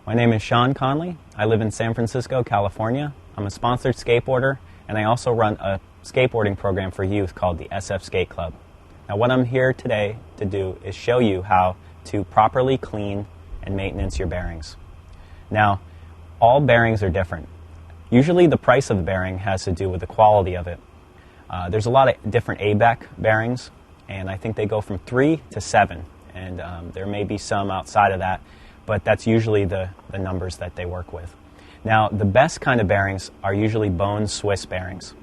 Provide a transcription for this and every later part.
My name is Sean Conley. I live in San Francisco, California. I'm a sponsored skateboarder, and I also run a skateboarding program for youth called the SF Skate Club. Now, what I'm here today to do is show you how to properly clean and maintenance your bearings. Now, all bearings are different. Usually the price of the bearing has to do with the quality of it. There's a lot of different ABEC bearings, and I think they go from 3 to 7, and there may be some outside of that, but that's usually the numbers that they work with. Now, the best kind of bearings are usually bone Swiss bearings.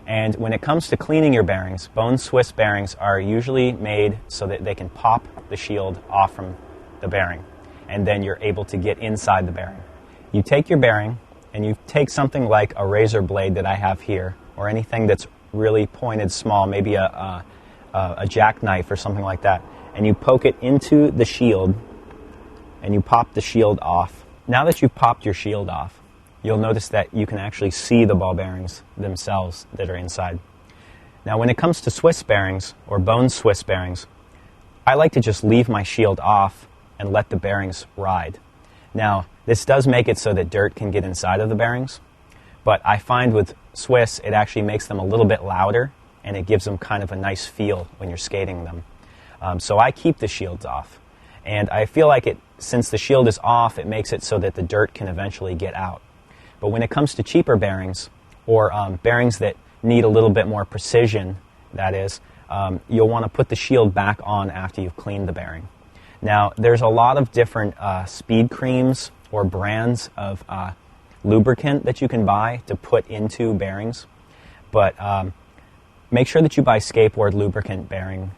And when it comes to cleaning your bearings, bone Swiss bearings are usually made so that they can pop the shield off from the bearing, and then you're able to get inside the bearing. You take your bearing, and you take something like a razor blade that I have here, or anything that's really pointed small, maybe a jackknife or something like that, and you poke it into the shield, and you pop the shield off. Now that you've popped your shield off, you'll notice that you can actually see the ball bearings themselves that are inside. Now, when it comes to Swiss bearings, or bone Swiss bearings, I like to just leave my shield off and let the bearings ride. Now, this does make it so that dirt can get inside of the bearings, but I find with Swiss, it actually makes them a little bit louder, and it gives them kind of a nice feel when you're skating them. So I keep the shields off. And I feel like since the shield is off, it makes it so that the dirt can eventually get out. But when it comes to cheaper bearings, or bearings that need a little bit more precision, that is, you'll want to put the shield back on after you've cleaned the bearing. Now, there's a lot of different speed creams or brands of lubricant that you can buy to put into bearings, but make sure that you buy skateboard lubricant bearing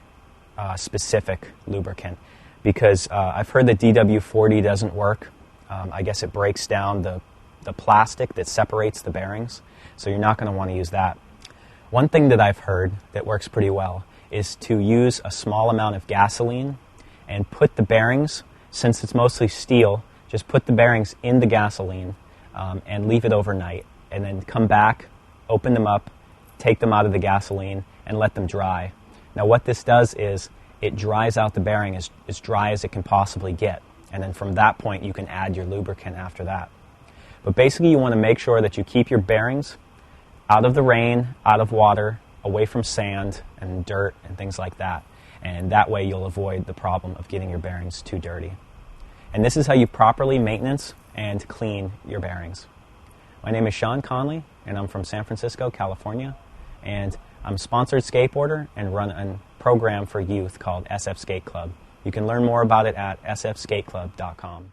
specific lubricant, because I've heard that DW40 doesn't work. I guess it breaks down the plastic that separates the bearings, so you're not going to want to use that. One thing that I've heard that works pretty well is to use a small amount of gasoline and put the bearings, since it's mostly steel, just put the bearings in the gasoline and leave it overnight, and then come back, open them up, take them out of the gasoline, and let them dry. Now, what this does is it dries out the bearing as dry as it can possibly get, and then from that point you can add your lubricant after that. But basically you want to make sure that you keep your bearings out of the rain, out of water, away from sand and dirt and things like that, and that way you'll avoid the problem of getting your bearings too dirty. And this is how you properly maintenance and clean your bearings. My name is Sean Conley, and I'm from San Francisco, California, and I'm a sponsored skateboarder and run a program for youth called SF Skate Club. You can learn more about it at sfskateclub.com.